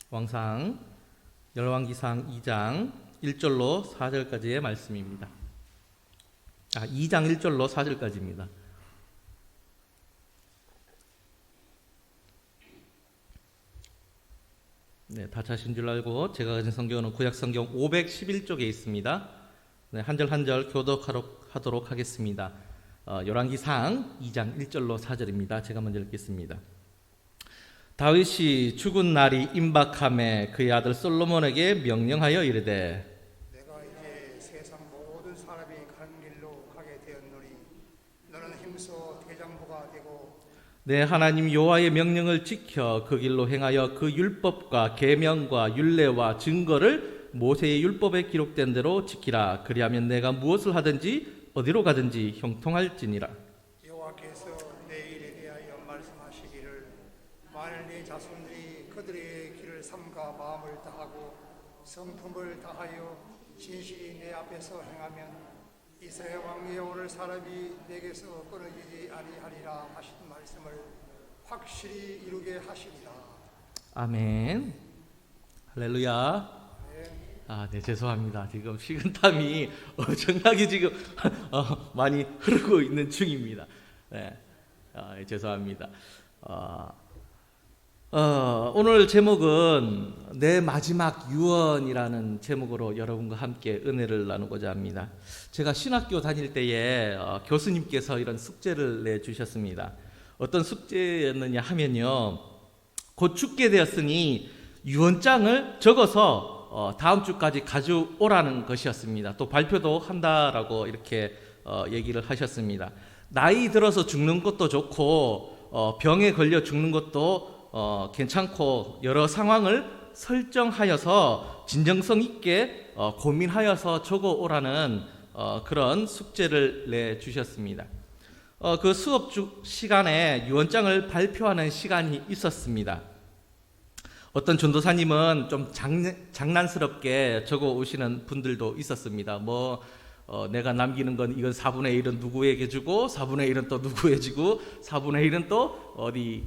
왕상 열왕기상 2장 1절로 4절까지의 말씀입니다. 2장 1절로 4절까지입니다. 네, 다 찾으신 줄 알고 제가 가진 성경은 구약성경 511쪽에 있습니다. 네, 한 절 한 절 교독하도록 하겠습니다. 열왕기상 2장 1절로 4절입니다. 제가 먼저 읽겠습니다. 다윗이 죽은 날이 임박함에 그의 아들 솔로몬에게 명령하여 이르되 내가 이제 세상 모든 사람이 가는 길로 가게 되었노니 너는 힘써 대장부가 되고 내 하나님 여호와의 명령을 지켜 그 길로 행하여 그 율법과 계명과 율례와 증거를 모세의 율법에 기록된 대로 지키라. 그리하면 내가 무엇을 하든지 어디로 가든지 형통할지니라. 여호와께서 내 일에 대하여 말씀하시기를 만일 네 자손들이 그들의 길을 삼가 마음을 다하고 성품을 다하여 진실이 내 앞에서 행하면 이스라엘 왕 여호와를 사람이 내게서 끊어지지 아니하리라 하신 말씀을 확실히 이루게 하시리라. 아멘. 할렐루야. 네, 죄송합니다. 지금 식은땀이 엄청나게 지금 많이 흐르고 있는 중입니다. 네, 죄송합니다. 오늘 제목은 내 마지막 유언이라는 제목으로 여러분과 함께 은혜를 나누고자 합니다. 제가 신학교 다닐 때에 교수님께서 이런 숙제를 내주셨습니다. 어떤 숙제였느냐 하면요, 곧 죽게 되었으니 유언장을 적어서 다음 주까지 가져오라는 것이었습니다. 또 발표도 한다라고 이렇게 얘기를 하셨습니다. 나이 들어서 죽는 것도 좋고 병에 걸려 죽는 것도 괜찮고 여러 상황을 설정하여서 진정성 있게 고민하여서 적어오라는 그런 숙제를 내주셨습니다. 그 수업 시간에 유언장을 발표하는 시간이 있었습니다. 어떤 전도사님은 좀 장난스럽게 적어 오시는 분들도 있었습니다. 내가 남기는 건 이건 4분의 1은 누구에게 주고 4분의 1은 또 누구에게 주고 4분의 1은 또 어디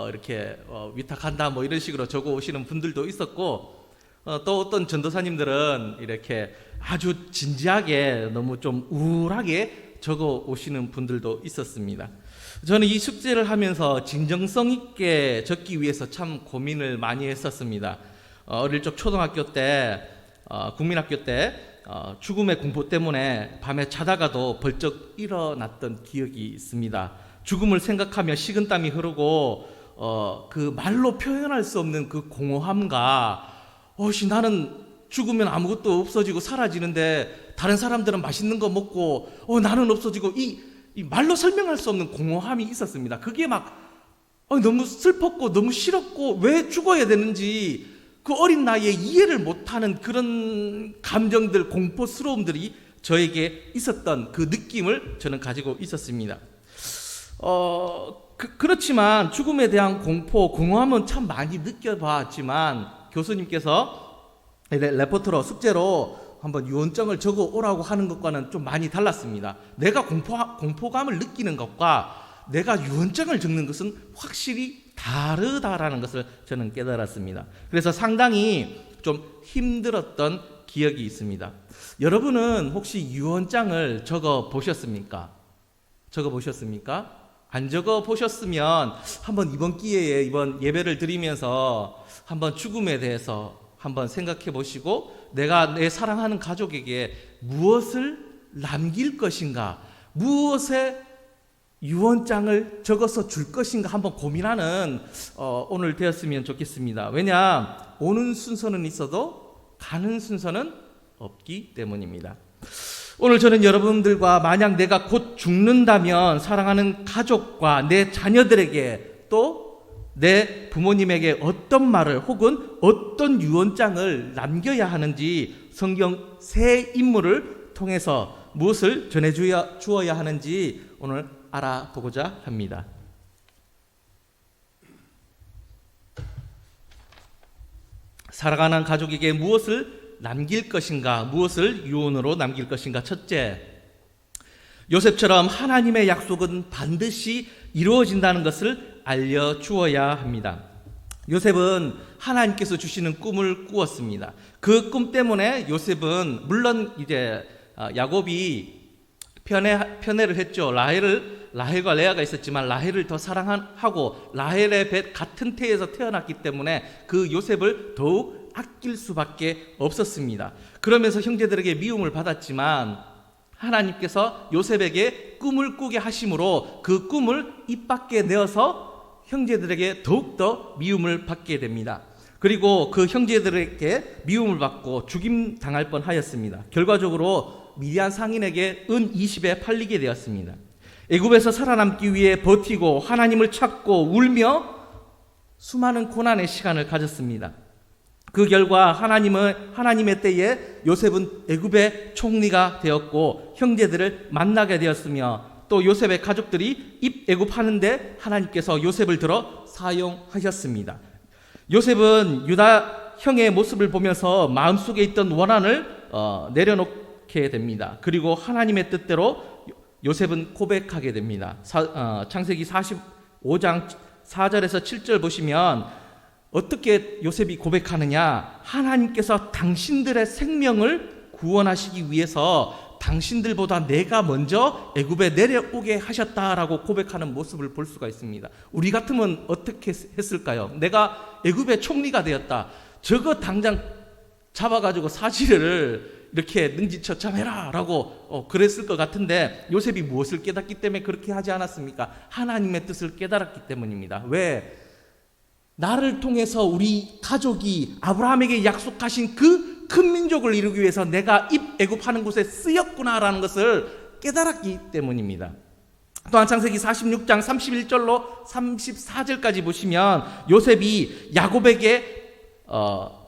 이렇게 위탁한다 이런 식으로 적어 오시는 분들도 있었고, 또 어떤 전도사님들은 이렇게 아주 진지하게 너무 좀 우울하게 적어 오시는 분들도 있었습니다. 저는 이 숙제를 하면서 진정성 있게 적기 위해서 참 고민을 많이 했었습니다. 어릴 적 초등학교 때, 국민학교 때 죽음의 공포 때문에 밤에 자다가도 벌쩍 일어났던 기억이 있습니다. 죽음을 생각하며 식은땀이 흐르고 그 말로 표현할 수 없는 그 공허함과 나는 죽으면 아무것도 없어지고 사라지는데 다른 사람들은 맛있는 거 먹고 나는 없어지고 이 말로 설명할 수 없는 공허함이 있었습니다. 그게 너무 슬펐고 너무 싫었고 왜 죽어야 되는지 그 어린 나이에 이해를 못하는 그런 감정들, 공포스러움들이 저에게 있었던 그 느낌을 저는 가지고 있었습니다. 그렇지만 죽음에 대한 공포, 공허함은 참 많이 느껴봤지만 교수님께서 레포트로 숙제로 한번 유언장을 적어 오라고 하는 것과는 좀 많이 달랐습니다. 내가 공포감을 느끼는 것과 내가 유언장을 적는 것은 확실히 다르다라는 것을 저는 깨달았습니다. 그래서 상당히 좀 힘들었던 기억이 있습니다. 여러분은 혹시 유언장을 적어 보셨습니까? 안 적어 보셨으면 한번 이번 기회에 이번 예배를 드리면서 한번 죽음에 대해서 한번 생각해 보시고 내가 내 사랑하는 가족에게 무엇을 남길 것인가, 무엇에 유언장을 적어서 줄 것인가 한번 고민하는 오늘 되었으면 좋겠습니다. 왜냐, 오는 순서는 있어도 가는 순서는 없기 때문입니다. 오늘 저는 여러분들과 만약 내가 곧 죽는다면 사랑하는 가족과 내 자녀들에게 또 내 부모님에게 어떤 말을 혹은 어떤 유언장을 남겨야 하는지 성경 세 인물을 통해서 무엇을 전해주어야 하는지 오늘 알아보고자 합니다. 사랑하는 가족에게 무엇을 남길 것인가, 무엇을 유언으로 남길 것인가. 첫째, 요셉처럼 하나님의 약속은 반드시 이루어진다는 것을 알려주어야 합니다. 요셉은 하나님께서 주시는 꿈을 꾸었습니다. 그 꿈 때문에 요셉은 물론 이제 야곱이 편애를 했죠. 라헬과 레아가 있었지만 라헬을 더 사랑하고 라헬의 뱃 같은 태에서 태어났기 때문에 그 요셉을 더욱 아낄 수밖에 없었습니다. 그러면서 형제들에게 미움을 받았지만 하나님께서 요셉에게 꿈을 꾸게 하심으로 그 꿈을 입 밖에 내어서 형제들에게 더욱더 미움을 받게 됩니다. 그리고 그 형제들에게 미움을 받고 죽임 당할 뻔하였습니다. 결과적으로 미디안 상인에게 은 20에 팔리게 되었습니다. 애굽에서 살아남기 위해 버티고 하나님을 찾고 울며 수많은 고난의 시간을 가졌습니다. 그 결과 하나님의 때에 요셉은 애굽의 총리가 되었고 형제들을 만나게 되었으며 또 요셉의 가족들이 입애굽하는데 하나님께서 요셉을 들어 사용하셨습니다. 요셉은 유다 형의 모습을 보면서 마음속에 있던 원한을 내려놓게 됩니다. 그리고 하나님의 뜻대로 요셉은 고백하게 됩니다. 창세기 45장 4절에서 7절 보시면 어떻게 요셉이 고백하느냐? 하나님께서 당신들의 생명을 구원하시기 위해서 당신들보다 내가 먼저 애굽에 내려오게 하셨다라고 고백하는 모습을 볼 수가 있습니다. 우리 같으면 어떻게 했을까요? 내가 애굽의 총리가 되었다. 저거 당장 잡아가지고 사지를 이렇게 능지처참해라 라고 그랬을 것 같은데 요셉이 무엇을 깨닫기 때문에 그렇게 하지 않았습니까? 하나님의 뜻을 깨달았기 때문입니다. 왜? 나를 통해서 우리 가족이 아브라함에게 약속하신 그 큰 민족을 이루기 위해서 내가 입애굽하는 곳에 쓰였구나라는 것을 깨달았기 때문입니다. 또한 창세기 46장 31절로 34절까지 보시면 요셉이 야곱에게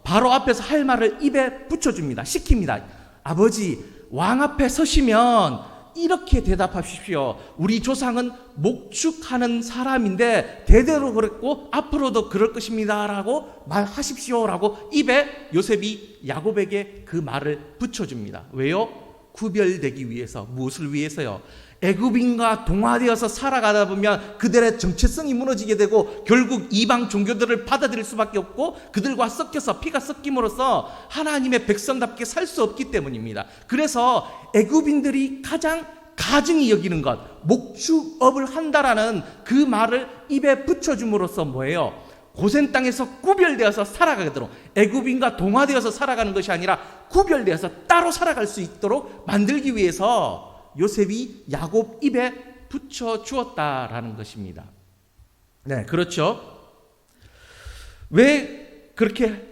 바로 앞에서 할 말을 입에 붙여줍니다. 시킵니다. 아버지, 왕 앞에 서시면 이렇게 대답하십시오. 우리 조상은 목축하는 사람인데 대대로 그랬고 앞으로도 그럴 것입니다 라고 말하십시오 라고 입에 요셉이 야곱에게 그 말을 붙여줍니다. 왜요? 구별되기 위해서. 무엇을 위해서요? 애굽인과 동화되어서 살아가다 보면 그들의 정체성이 무너지게 되고 결국 이방 종교들을 받아들일 수밖에 없고 그들과 섞여서 피가 섞임으로써 하나님의 백성답게 살 수 없기 때문입니다. 그래서 애굽인들이 가장 가증히 여기는 것, 목축업을 한다라는 그 말을 입에 붙여줌으로써 뭐예요? 고센 땅에서 구별되어서 살아가도록, 애굽인과 동화되어서 살아가는 것이 아니라 구별되어서 따로 살아갈 수 있도록 만들기 위해서 요셉이 야곱 입에 붙여 주었다라는 것입니다. 네, 그렇죠. 왜 그렇게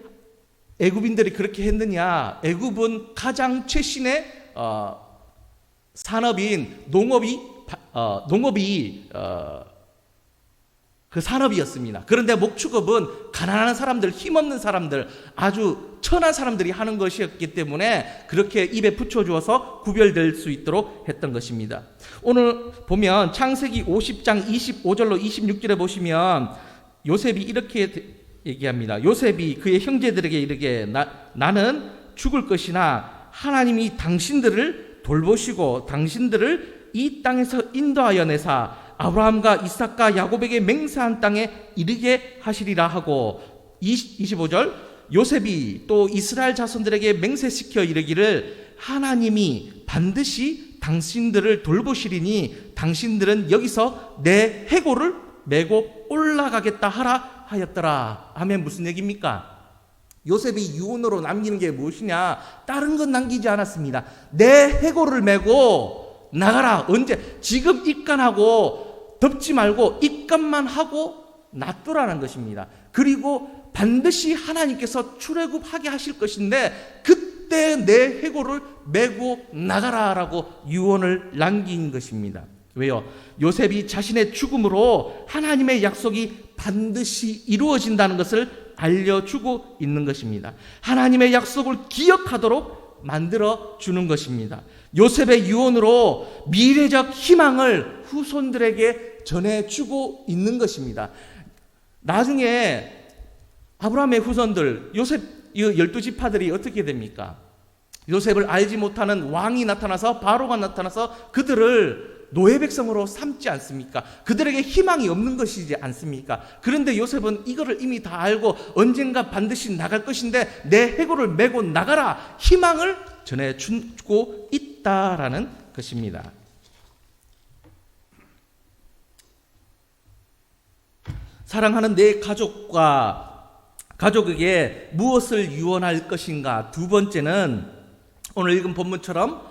애굽인들이 그렇게 했느냐? 애굽은 가장 최신의 산업인 농업이 그 산업이었습니다. 그런데 목축업은 가난한 사람들, 힘없는 사람들, 아주 천한 사람들이 하는 것이었기 때문에 그렇게 입에 붙여주어서 구별될 수 있도록 했던 것입니다. 오늘 보면 창세기 50장 25절로 26절에 보시면 요셉이 이렇게 얘기합니다. 요셉이 그의 형제들에게 이르게 나는 죽을 것이나 하나님이 당신들을 돌보시고 당신들을 이 땅에서 인도하여 내사 아브라함과 이삭과 야곱에게 맹세한 땅에 이르게 하시리라 하고 25절 요셉이 또 이스라엘 자손들에게 맹세시켜 이르기를 하나님이 반드시 당신들을 돌보시리니 당신들은 여기서 내 해골을 메고 올라가겠다 하라 하였더라. 하면 무슨 얘기입니까? 요셉이 유언으로 남기는 게 무엇이냐? 다른 건 남기지 않았습니다. 내 해골을 메고 나가라. 언제? 지금 입간하고 덮지 말고 입간만 하고 놔두라는 것입니다. 그리고 반드시 하나님께서 출애굽하게 하실 것인데 그때 내 해골을 메고 나가라라고 유언을 남긴 것입니다. 왜요? 요셉이 자신의 죽음으로 하나님의 약속이 반드시 이루어진다는 것을 알려주고 있는 것입니다. 하나님의 약속을 기억하도록 만들어주는 것입니다. 요셉의 유언으로 미래적 희망을 후손들에게 전해주고 있는 것입니다. 나중에 아브라함의 후손들, 요셉 12지파들이 어떻게 됩니까? 요셉을 알지 못하는 왕이 나타나서 바로가 나타나서 그들을 노예 백성으로 삼지 않습니까? 그들에게 희망이 없는 것이지 않습니까? 그런데 요셉은 이거를 이미 다 알고 언젠가 반드시 나갈 것인데 내 해골을 메고 나가라, 희망을 전해주고 있다라는 것입니다. 사랑하는 내 가족에게 무엇을 유언할 것인가? 두 번째는 오늘 읽은 본문처럼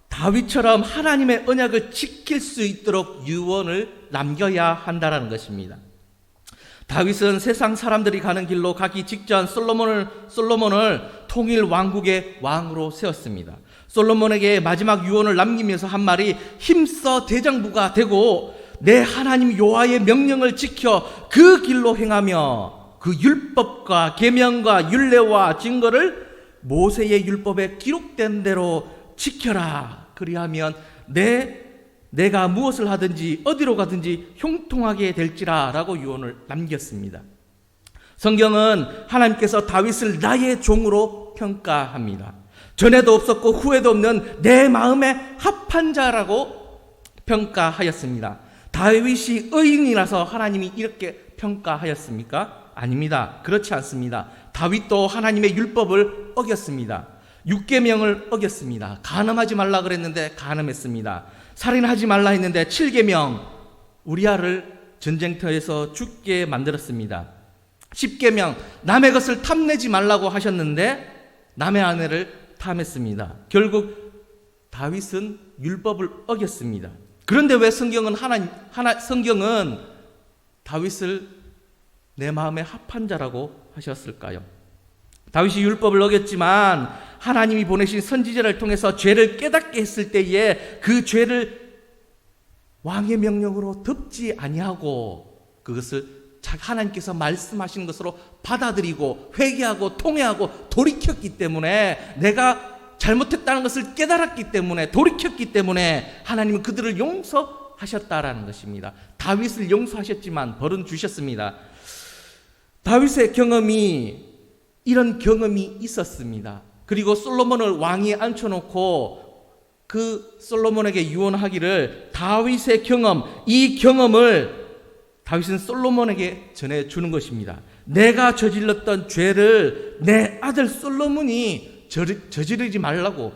다윗처럼 하나님의 언약을 지킬 수 있도록 유언을 남겨야 한다는 것입니다. 다윗은 세상 사람들이 가는 길로 가기 직전 솔로몬을 통일 왕국의 왕으로 세웠습니다. 솔로몬에게 마지막 유언을 남기면서 한 말이 힘써 대장부가 되고 내 하나님 여호와의 명령을 지켜 그 길로 행하며 그 율법과 계명과 율례와 증거를 모세의 율법에 기록된 대로 지켜라. 그리하면 내가 무엇을 하든지 어디로 가든지 형통하게 될지라 라고 유언을 남겼습니다. 성경은 하나님께서 다윗을 나의 종으로 평가합니다. 전에도 없었고 후에도 없는 내 마음에 합한 자라고 평가하였습니다. 다윗이 의인이라서 하나님이 이렇게 평가하였습니까? 아닙니다. 그렇지 않습니다. 다윗도 하나님의 율법을 어겼습니다. 6계명을 어겼습니다. 간음하지 말라 그랬는데 간음했습니다. 살인하지 말라 했는데 7계명 우리아를 전쟁터에서 죽게 만들었습니다. 10계명 남의 것을 탐내지 말라고 하셨는데 남의 아내를 탐했습니다. 결국 다윗은 율법을 어겼습니다. 그런데 왜 성경은 성경은 다윗을 내 마음에 합한 자라고 하셨을까요? 다윗이 율법을 어겼지만 하나님이 보내신 선지자를 통해서 죄를 깨닫게 했을 때에 그 죄를 왕의 명령으로 덮지 아니하고 그것을 하나님께서 말씀하신 것으로 받아들이고 회개하고 통회하고 돌이켰기 때문에, 내가 잘못했다는 것을 깨달았기 때문에, 돌이켰기 때문에 하나님은 그들을 용서하셨다라는 것입니다. 다윗을 용서하셨지만 벌은 주셨습니다. 다윗의 이런 경험이 있었습니다. 그리고 솔로몬을 왕위에 앉혀놓고 그 솔로몬에게 유언하기를 다윗의 경험, 이 경험을 다윗은 솔로몬에게 전해주는 것입니다. 내가 저질렀던 죄를 내 아들 솔로몬이 저지르지 말라고,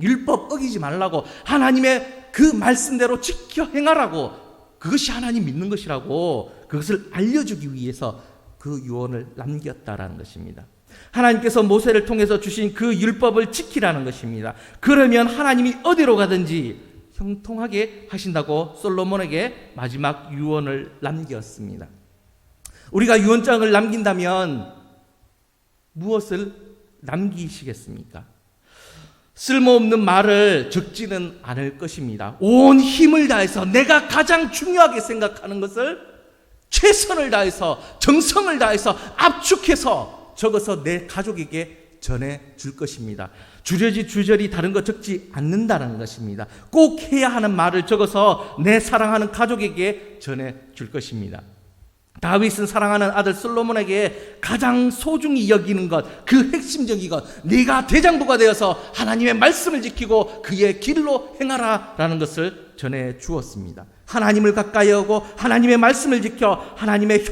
율법 어기지 말라고, 하나님의 그 말씀대로 지켜 행하라고, 그것이 하나님 믿는 것이라고, 그것을 알려주기 위해서 그 유언을 남겼다라는 것입니다. 하나님께서 모세를 통해서 주신 그 율법을 지키라는 것입니다. 그러면 하나님이 어디로 가든지 형통하게 하신다고 솔로몬에게 마지막 유언을 남겼습니다. 우리가 유언장을 남긴다면 무엇을 남기시겠습니까? 쓸모없는 말을 적지는 않을 것입니다. 온 힘을 다해서 내가 가장 중요하게 생각하는 것을 최선을 다해서, 정성을 다해서 압축해서 적어서 내 가족에게 전해줄 것입니다. 주저리 다른 거 적지 않는다는 것입니다. 꼭 해야 하는 말을 적어서 내 사랑하는 가족에게 전해줄 것입니다. 다윗은 사랑하는 아들 솔로몬에게 가장 소중히 여기는 것, 그 핵심적인 것, 네가 대장부가 되어서 하나님의 말씀을 지키고 그의 길로 행하라 라는 것을 전해 주었습니다. 하나님을 가까이 하고 하나님의 말씀을 지켜 하나님의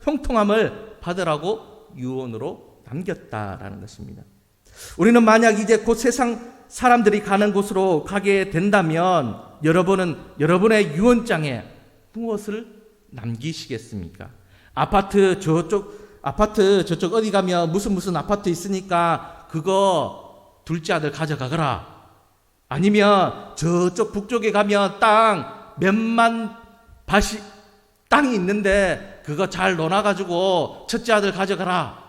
형통함을 받으라고 유언으로 남겼다라는 것입니다. 우리는 만약 이제 곧 세상 사람들이 가는 곳으로 가게 된다면 여러분은 여러분의 유언장에 무엇을 남기시겠습니까? 아파트 저쪽 어디 가면 무슨 아파트 있으니까 그거 둘째 아들 가져가거라. 아니면 저쪽 북쪽에 가면 땅 몇만 밭이 땅이 있는데 그거 잘 논아가지고 첫째 아들 가져가라.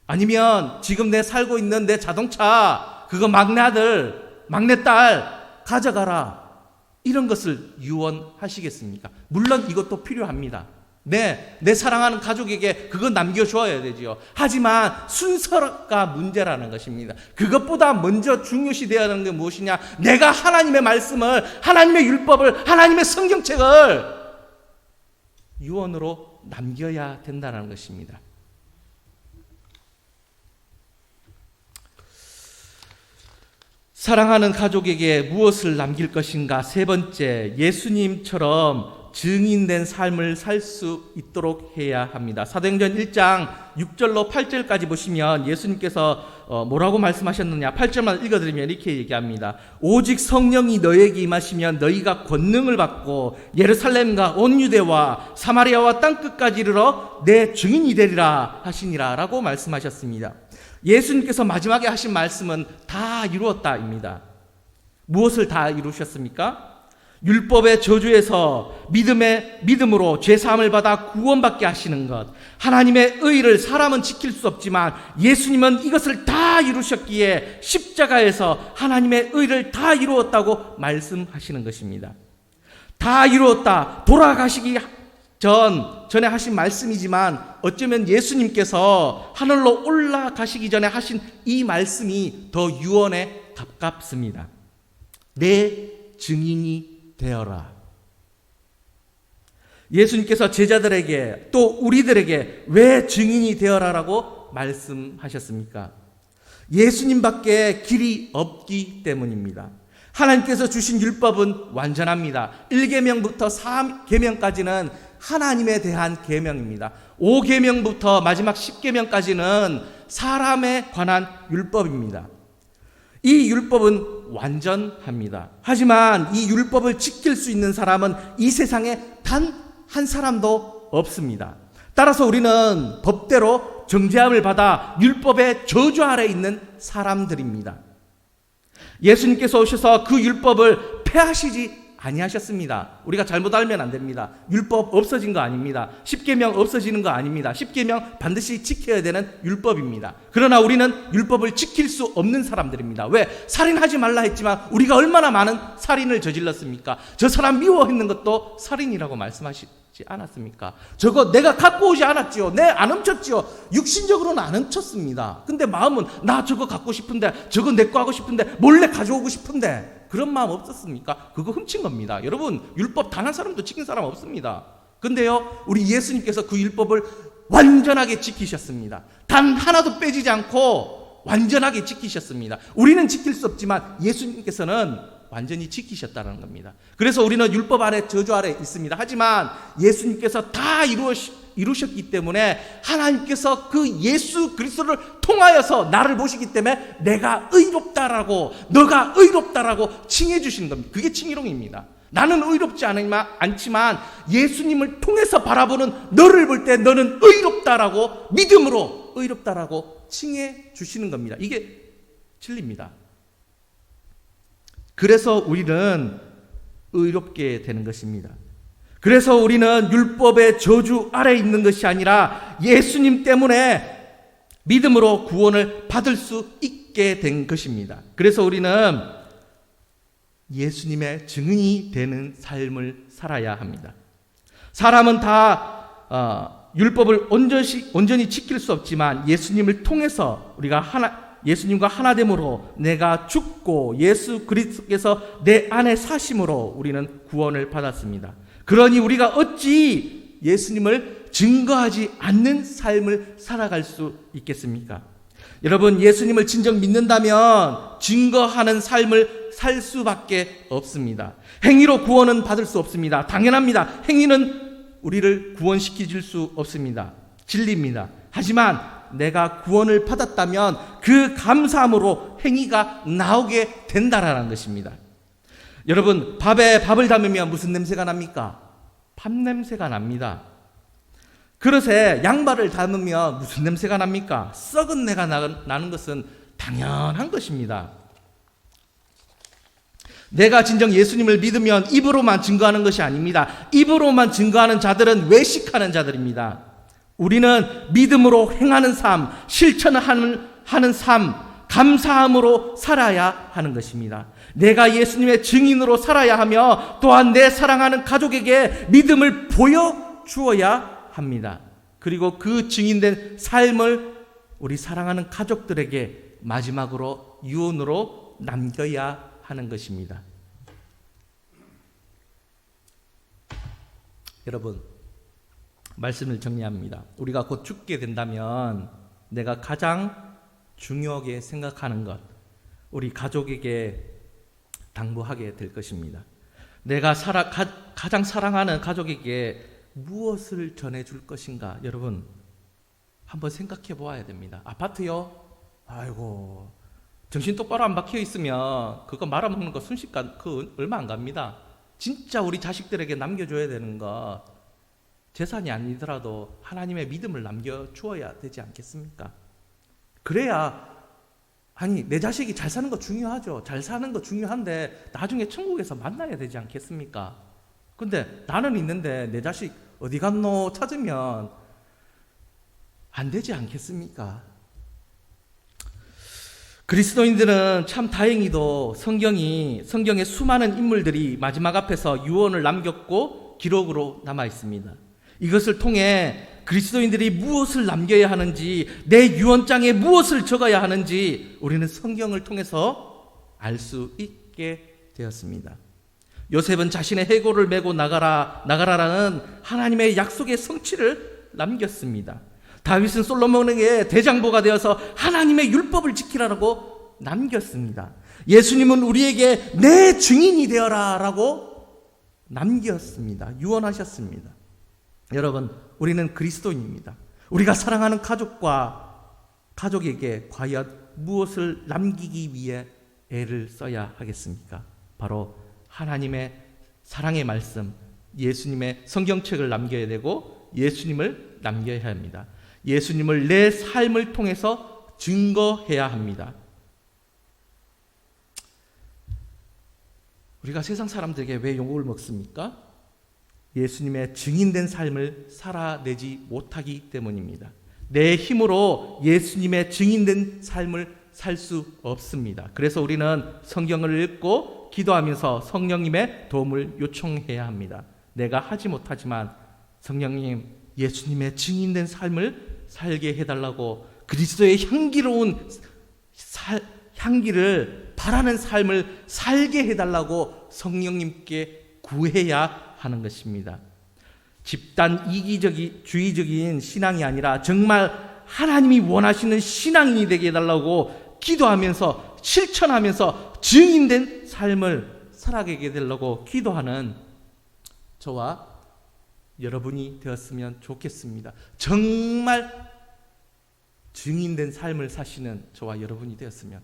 아니면 지금 내 살고 있는 내 자동차 그거 막내 아들 막내 딸 가져가라. 이런 것을 유언하시겠습니까? 물론 이것도 필요합니다. 내 사랑하는 가족에게 그거 남겨줘야 되지요. 하지만 순서가 문제라는 것입니다. 그것보다 먼저 중요시 되어야 하는 게 무엇이냐? 내가 하나님의 말씀을, 하나님의 율법을, 하나님의 성경책을 유언으로 남겨야 된다는 것입니다. 사랑하는 가족에게 무엇을 남길 것인가? 세 번째, 예수님처럼 증인된 삶을 살 수 있도록 해야 합니다. 사도행전 1장 6절로 8절까지 보시면 예수님께서 뭐라고 말씀하셨느냐? 8절만 읽어드리면 이렇게 얘기합니다. 오직 성령이 너에게 임하시면 너희가 권능을 받고 예루살렘과 온 유대와 사마리아와 땅끝까지 이르러 내 증인이 되리라 하시니라 라고 말씀하셨습니다. 예수님께서 마지막에 하신 말씀은 다 이루었다입니다. 무엇을 다 이루셨습니까? 율법의 저주에서 믿음으로 죄사함을 받아 구원받게 하시는 것, 하나님의 의를 사람은 지킬 수 없지만 예수님은 이것을 다 이루셨기에 십자가에서 하나님의 의를 다 이루었다고 말씀하시는 것입니다. 다 이루었다, 돌아가시기 전에 하신 말씀이지만 어쩌면 예수님께서 하늘로 올라가시기 전에 하신 이 말씀이 더 유언에 가깝습니다. 내 증인이 되어라. 예수님께서 제자들에게 또 우리들에게 왜 증인이 되어라라고 말씀하셨습니까? 예수님밖에 길이 없기 때문입니다. 하나님께서 주신 율법은 완전합니다. 1계명부터 4계명까지는 하나님에 대한 계명입니다. 5계명부터 마지막 10계명까지는 사람에 관한 율법입니다. 이 율법은 완전합니다. 하지만 이 율법을 지킬 수 있는 사람은 이 세상에 단 한 사람도 없습니다. 따라서 우리는 법대로 정죄함을 받아 율법의 저주 아래 있는 사람들입니다. 예수님께서 오셔서 그 율법을 폐하시지 아니하셨습니다. 우리가 잘못 알면 안 됩니다. 율법 없어진 거 아닙니다. 10계명 없어지는 거 아닙니다. 10계명 반드시 지켜야 되는 율법입니다. 그러나 우리는 율법을 지킬 수 없는 사람들입니다. 왜? 살인하지 말라 했지만 우리가 얼마나 많은 살인을 저질렀습니까? 저 사람 미워했는 것도 살인이라고 말씀하시지 않았습니까? 저거 내가 갖고 오지 않았지요. 내 안 훔쳤지요. 육신적으로는 안 훔쳤습니다. 근데 마음은 나 저거 갖고 싶은데, 저거 내 거 하고 싶은데, 몰래 가져오고 싶은데, 그런 마음 없었습니까? 그거 훔친 겁니다. 여러분, 율법 단 한 사람도 지킨 사람 없습니다. 근데요, 우리 예수님께서 그 율법을 완전하게 지키셨습니다. 단 하나도 빼지지 않고 완전하게 지키셨습니다. 우리는 지킬 수 없지만 예수님께서는 완전히 지키셨다는 겁니다. 그래서 우리는 율법 아래, 저주 아래 있습니다. 하지만 예수님께서 다 이루셨기 때문에 하나님께서 그 예수 그리스도를 통하여서 나를 보시기 때문에 내가 의롭다라고, 너가 의롭다라고 칭해 주시는 겁니다. 그게 칭의롱입니다. 나는 의롭지 않지만 예수님을 통해서 바라보는 너를 볼 때 너는 의롭다라고, 믿음으로 의롭다라고 칭해 주시는 겁니다. 이게 진리입니다. 그래서 우리는 의롭게 되는 것입니다. 그래서 우리는 율법의 저주 아래 있는 것이 아니라 예수님 때문에 믿음으로 구원을 받을 수 있게 된 것입니다. 그래서 우리는 예수님의 증인이 되는 삶을 살아야 합니다. 사람은 다 율법을 온전히 지킬 수 없지만 예수님을 통해서 우리가 예수님과 하나됨으로 내가 죽고 예수 그리스도께서 내 안에 사심으로 우리는 구원을 받았습니다. 그러니 우리가 어찌 예수님을 증거하지 않는 삶을 살아갈 수 있겠습니까? 여러분, 예수님을 진정 믿는다면 증거하는 삶을 살 수밖에 없습니다. 행위로 구원은 받을 수 없습니다. 당연합니다. 행위는 우리를 구원시켜 줄 수 없습니다. 진리입니다. 하지만 내가 구원을 받았다면 그 감사함으로 행위가 나오게 된다라는 것입니다. 여러분, 밥에 밥을 담으면 무슨 냄새가 납니까? 밥 냄새가 납니다. 그릇에 양말을 담으면 무슨 냄새가 납니까? 썩은 내가 나는 것은 당연한 것입니다. 내가 진정 예수님을 믿으면 입으로만 증거하는 것이 아닙니다. 입으로만 증거하는 자들은 외식하는 자들입니다. 우리는 믿음으로 행하는 삶, 실천하는 삶, 감사함으로 살아야 하는 것입니다. 내가 예수님의 증인으로 살아야 하며 또한 내 사랑하는 가족에게 믿음을 보여주어야 합니다. 그리고 그 증인된 삶을 우리 사랑하는 가족들에게 마지막으로 유언으로 남겨야 하는 것입니다. 여러분, 말씀을 정리합니다. 우리가 곧 죽게 된다면 내가 가장 중요하게 생각하는 것, 우리 가족에게 당부하게 될 것입니다. 내가 가장 사랑하는 가족에게 무엇을 전해줄 것인가? 여러분 한번 생각해 보아야 됩니다. 아파트요? 아이고 정신 똑바로 안 박혀 있으면 그거 말아먹는 거 순식간 그 얼마 안 갑니다. 진짜 우리 자식들에게 남겨줘야 되는 거 재산이 아니더라도 하나님의 믿음을 남겨주어야 되지 않겠습니까? 그래야 아니 내 자식이 잘 사는 거 중요하죠. 잘 사는 거 중요한데 나중에 천국에서 만나야 되지 않겠습니까? 근데 나는 있는데 내 자식 어디 갔노 찾으면 안 되지 않겠습니까? 그리스도인들은 참 다행히도 성경의 수많은 인물들이 마지막 앞에서 유언을 남겼고 기록으로 남아 있습니다. 이것을 통해 그리스도인들이 무엇을 남겨야 하는지, 내 유언장에 무엇을 적어야 하는지 우리는 성경을 통해서 알 수 있게 되었습니다. 요셉은 자신의 해골을 메고 나가라라는 하나님의 약속의 성취를 남겼습니다. 다윗은 솔로몬에게 대장보가 되어서 하나님의 율법을 지키라고 남겼습니다. 예수님은 우리에게 내 증인이 되어라라고 남겼습니다. 유언하셨습니다. 여러분, 우리는 그리스도인입니다. 우리가 사랑하는 가족에게 과연 무엇을 남기기 위해 애를 써야 하겠습니까? 바로 하나님의 사랑의 말씀, 예수님의 성경책을 남겨야 되고 예수님을 남겨야 합니다. 예수님을 내 삶을 통해서 증거해야 합니다. 우리가 세상 사람들에게 왜 욕을 먹습니까? 예수님의 증인된 삶을 살아내지 못하기 때문입니다. 내 힘으로 예수님의 증인된 삶을 살 수 없습니다. 그래서 우리는 성경을 읽고 기도하면서 성령님의 도움을 요청해야 합니다. 내가 하지 못하지만 성령님, 예수님의 증인된 삶을 살게 해달라고, 그리스도의 향기로운 향기를 바라는 삶을 살게 해달라고 성령님께 구해야 하는 것입니다. 집단 이기주의적인 신앙이 아니라 정말 하나님이 원하시는 신앙인이 되게 해달라고 기도하면서 실천하면서 증인된 삶을 살아가게 되려고 기도하는 저와 여러분이 되었으면 좋겠습니다. 정말 증인된 삶을 사시는 저와 여러분이 되었으면